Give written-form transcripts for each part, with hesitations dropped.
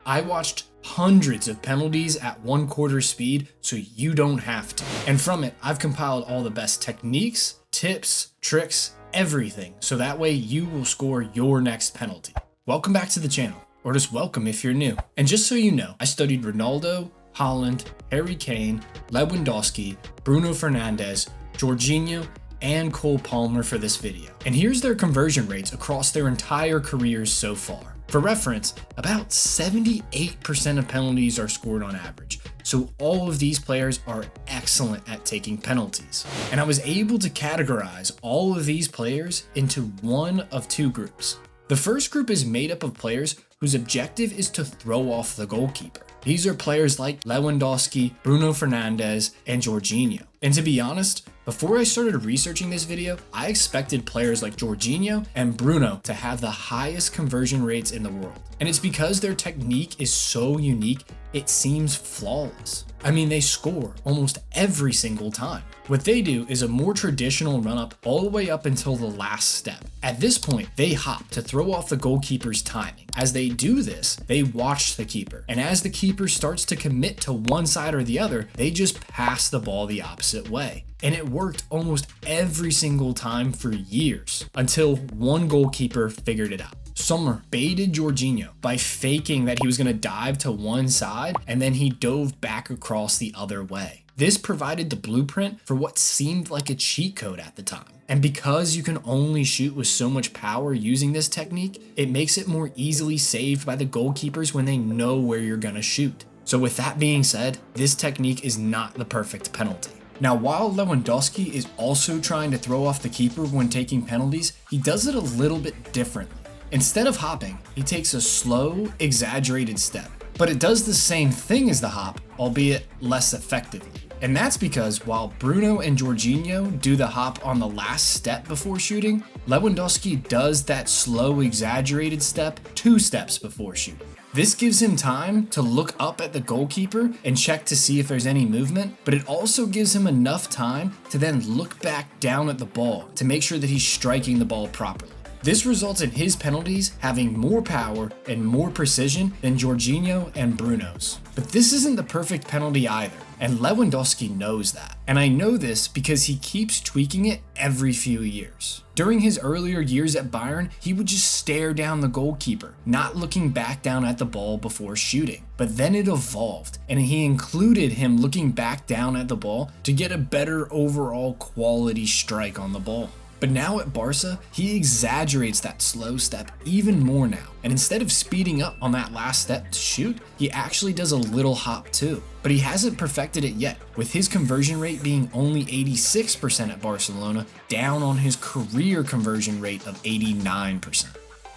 I watched hundreds of penalties at 1/4 speed so you don't have to. And from it, I've compiled all the best techniques, tips, tricks, everything, so that way you will score your next penalty. Welcome back to the channel, or just welcome if you're new. And just so you know, I studied Ronaldo, Haaland, Harry Kane, Lewandowski, Bruno Fernandes, Jorginho, and Cole Palmer for this video. And here's their conversion rates across their entire careers so far. For reference, about 78% of penalties are scored on average, so all of these players are excellent at taking penalties. And I was able to categorize all of these players into one of two groups. The first group is made up of players whose objective is to throw off the goalkeeper. These are players like Lewandowski, Bruno Fernandes, and Jorginho. And to be honest, before I started researching this video, I expected players like Jorginho and Bruno to have the highest conversion rates in the world. And it's because their technique is so unique, it seems flawless. I mean, they score almost every single time. What they do is a more traditional run-up all the way up until the last step. At this point, they hop to throw off the goalkeeper's timing. As they do this, they watch the keeper. And as the keeper starts to commit to one side or the other, they just pass the ball the opposite way. And it worked almost every single time for years, until one goalkeeper figured it out. Sommer baited Jorginho by faking that he was going to dive to one side, and then he dove back across the other way. This provided the blueprint for what seemed like a cheat code at the time. And because you can only shoot with so much power using this technique, it makes it more easily saved by the goalkeepers when they know where you're going to shoot. So with that being said, this technique is not the perfect penalty. Now, while Lewandowski is also trying to throw off the keeper when taking penalties, he does it a little bit differently. Instead of hopping, he takes a slow, exaggerated step. But it does the same thing as the hop, albeit less effectively. And that's because while Bruno and Jorginho do the hop on the last step before shooting, Lewandowski does that slow, exaggerated step 2 steps before shooting. This gives him time to look up at the goalkeeper and check to see if there's any movement, but it also gives him enough time to then look back down at the ball to make sure that he's striking the ball properly. This results in his penalties having more power and more precision than Jorginho and Bruno's. But this isn't the perfect penalty either, and Lewandowski knows that. And I know this because he keeps tweaking it every few years. During his earlier years at Bayern, he would just stare down the goalkeeper, not looking back down at the ball before shooting. But then it evolved, and he included him looking back down at the ball to get a better overall quality strike on the ball. But now at Barca, he exaggerates that slow step even more now. And instead of speeding up on that last step to shoot, he actually does a little hop too. But he hasn't perfected it yet, with his conversion rate being only 86% at Barcelona, down on his career conversion rate of 89%.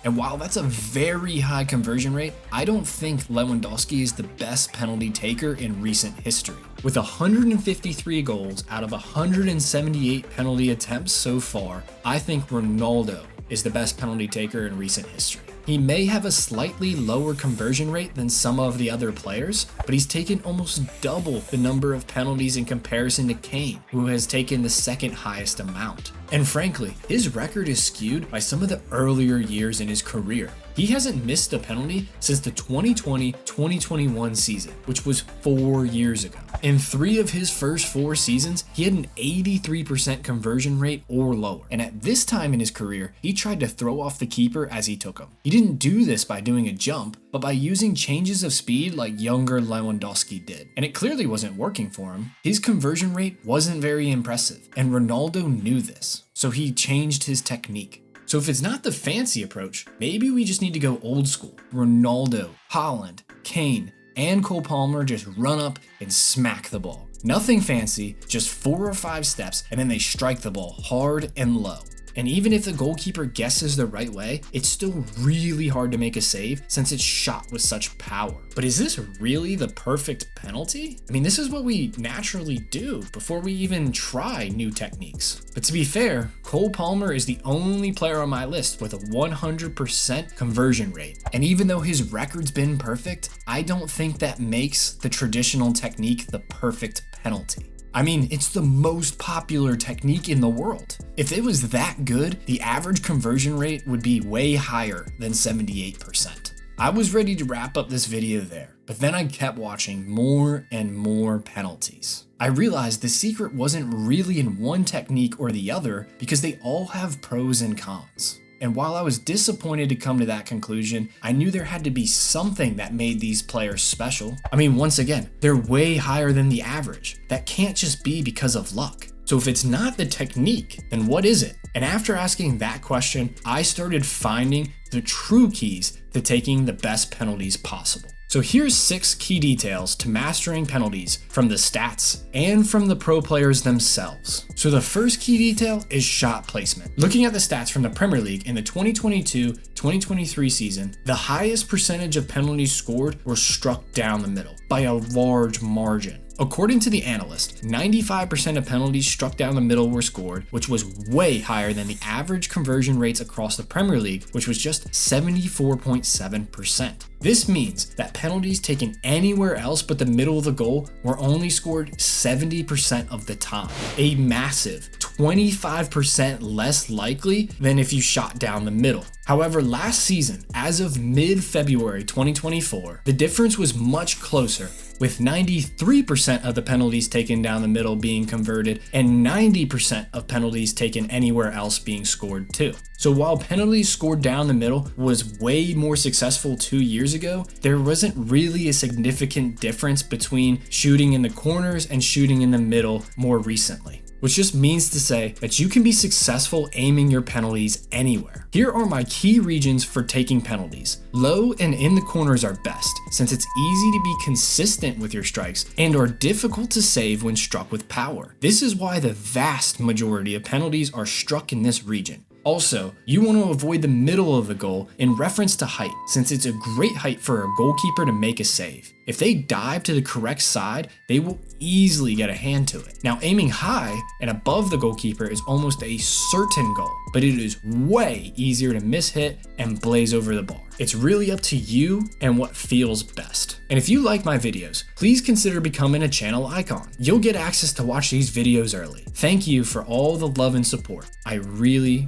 And while that's a very high conversion rate, I don't think Lewandowski is the best penalty taker in recent history. With 153 goals out of 178 penalty attempts so far, I think Ronaldo is the best penalty taker in recent history. He may have a slightly lower conversion rate than some of the other players, but he's taken almost double the number of penalties in comparison to Kane, who has taken the second highest amount. And frankly, his record is skewed by some of the earlier years in his career. He hasn't missed a penalty since the 2020-2021 season, which was 4 years ago. In 3 of his first 4 seasons, he had an 83% conversion rate or lower. And at this time in his career, he tried to throw off the keeper as he took him. He didn't do this by doing a jump, but by using changes of speed like younger Lewandowski did. And it clearly wasn't working for him. His conversion rate wasn't very impressive, and Ronaldo knew this, so he changed his technique. So if it's not the fancy approach, maybe we just need to go old school. Ronaldo, Haaland, Kane, and Cole Palmer just run up and smack the ball. Nothing fancy, just 4 or 5 steps, and then they strike the ball hard and low. And even if the goalkeeper guesses the right way, it's still really hard to make a save since it's shot with such power. But is this really the perfect penalty? I mean, this is what we naturally do before we even try new techniques. But to be fair, Cole Palmer is the only player on my list with a 100% conversion rate. And even though his record's been perfect, I don't think that makes the traditional technique the perfect penalty. I mean, it's the most popular technique in the world. If it was that good, the average conversion rate would be way higher than 78%. I was ready to wrap up this video there, but then I kept watching more and more penalties. I realized the secret wasn't really in one technique or the other because they all have pros and cons. And while I was disappointed to come to that conclusion, I knew there had to be something that made these players special. I mean, once again, they're way higher than the average. That can't just be because of luck. So if it's not the technique, then what is it? And after asking that question, I started finding the true keys to taking the best penalties possible. So here's 6 key details to mastering penalties from the stats and from the pro players themselves. So the first key detail is shot placement. Looking at the stats from the Premier League in the 2022-2023 season, the highest percentage of penalties scored were struck down the middle by a large margin. According to the analyst, 95% of penalties struck down the middle were scored, which was way higher than the average conversion rates across the Premier League, which was just 74.7%. This means that penalties taken anywhere else but the middle of the goal were only scored 70% of the time. A massive 25% less likely than if you shot down the middle. However, last season, as of mid-February 2024, the difference was much closer, with 93% of the penalties taken down the middle being converted and 90% of penalties taken anywhere else being scored too. So while penalties scored down the middle was way more successful 2 years ago, there wasn't really a significant difference between shooting in the corners and shooting in the middle more recently. Which just means to say that you can be successful aiming your penalties anywhere. Here are my key regions for taking penalties. Low and in the corners are best, since it's easy to be consistent with your strikes and are difficult to save when struck with power. This is why the vast majority of penalties are struck in this region. Also, you want to avoid the middle of the goal in reference to height, since it's a great height for a goalkeeper to make a save. If they dive to the correct side, they will easily get a hand to it. Now, aiming high and above the goalkeeper is almost a certain goal, but it is way easier to miss-hit and blaze over the bar. It's really up to you and what feels best. And if you like my videos, please consider becoming a channel icon. You'll get access to watch these videos early. Thank you for all the love and support. I really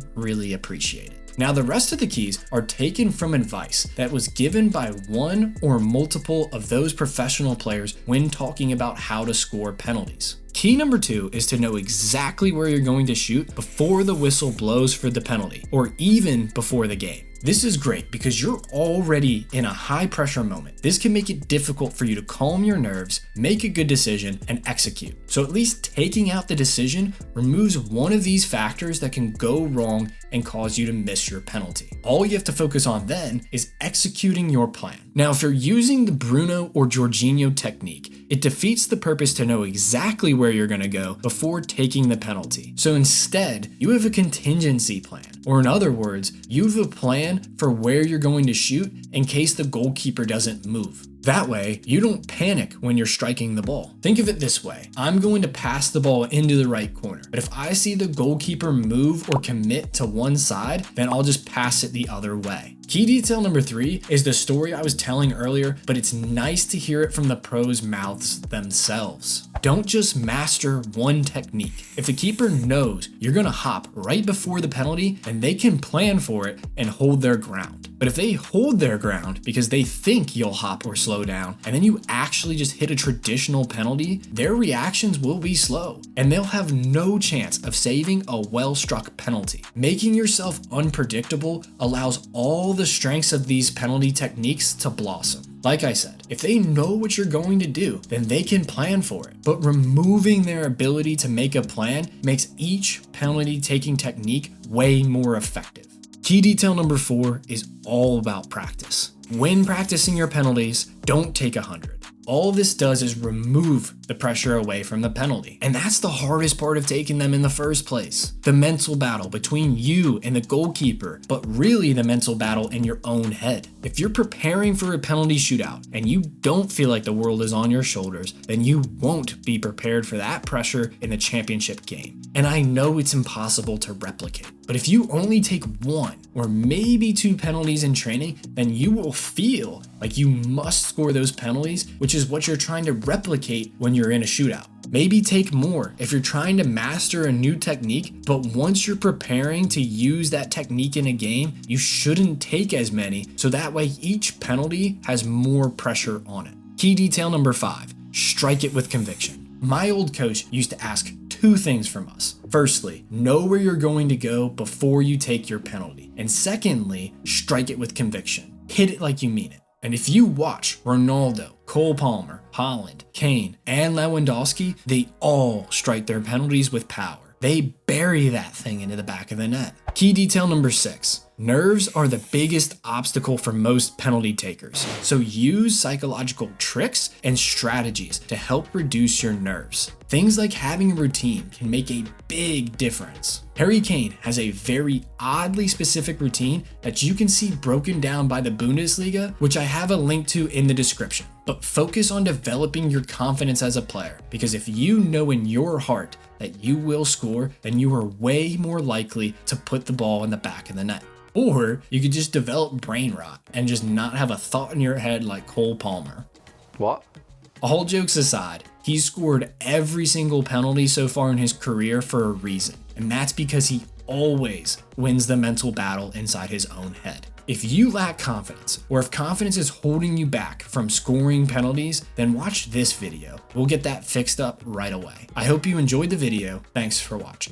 appreciate it. Now, the rest of the keys are taken from advice that was given by one or multiple of those professional players when talking about how to score penalties. Key number 2 is to know exactly where you're going to shoot before the whistle blows for the penalty, or even before the game. This is great because you're already in a high pressure moment. This can make it difficult for you to calm your nerves, make a good decision, and execute. So at least taking out the decision removes one of these factors that can go wrong and cause you to miss your penalty. All you have to focus on then is executing your plan. Now, if you're using the Bruno or Jorginho technique, it defeats the purpose to know exactly where you're going to go before taking the penalty. So instead, you have a contingency plan, or in other words, you have a plan for where you're going to shoot in case the goalkeeper doesn't move. That way, you don't panic when you're striking the ball. Think of it this way. I'm going to pass the ball into the right corner, but if I see the goalkeeper move or commit to one side, then I'll just pass it the other way. Key detail number 3 is the story I was telling earlier, but it's nice to hear it from the pros' mouths themselves. Don't just master one technique. If the keeper knows you're gonna hop right before the penalty, then they can plan for it and hold their ground. But if they hold their ground because they think you'll hop or slow down, and then you actually just hit a traditional penalty, their reactions will be slow, and they'll have no chance of saving a well-struck penalty. Making yourself unpredictable allows all the strengths of these penalty techniques to blossom. Like I said, if they know what you're going to do, then they can plan for it. But removing their ability to make a plan makes each penalty taking technique way more effective. Key detail number 4 is all about practice. When practicing your penalties, don't take 100. All this does is remove the pressure away from the penalty. And that's the hardest part of taking them in the first place. The mental battle between you and the goalkeeper, but really the mental battle in your own head. If you're preparing for a penalty shootout and you don't feel like the world is on your shoulders, then you won't be prepared for that pressure in the championship game. And I know it's impossible to replicate. But if you only take 1 or maybe 2 penalties in training, then you will feel like you must score those penalties, which is what you're trying to replicate when you're in a shootout. Maybe take more if you're trying to master a new technique, but once you're preparing to use that technique in a game, you shouldn't take as many, so that way each penalty has more pressure on it. Key detail number 5, strike it with conviction. My old coach used to ask 2 things from us. Firstly, know where you're going to go before you take your penalty. And secondly, strike it with conviction. Hit it like you mean it. And if you watch Ronaldo, Cole Palmer, Haaland, Kane, and Lewandowski, they all strike their penalties with power. They bury that thing into the back of the net. Key detail number 6. Nerves are the biggest obstacle for most penalty takers. So use psychological tricks and strategies to help reduce your nerves. Things like having a routine can make a big difference. Harry Kane has a very oddly specific routine that you can see broken down by the Bundesliga, which I have a link to in the description. But focus on developing your confidence as a player, because if you know in your heart that you will score, then you are way more likely to put the ball in the back of the net. Or you could just develop brain rot and just not have a thought in your head like Cole Palmer. What? All jokes aside, he's scored every single penalty so far in his career for a reason. And that's because he always wins the mental battle inside his own head. If you lack confidence, or if confidence is holding you back from scoring penalties, then watch this video. We'll get that fixed up right away. I hope you enjoyed the video. Thanks for watching.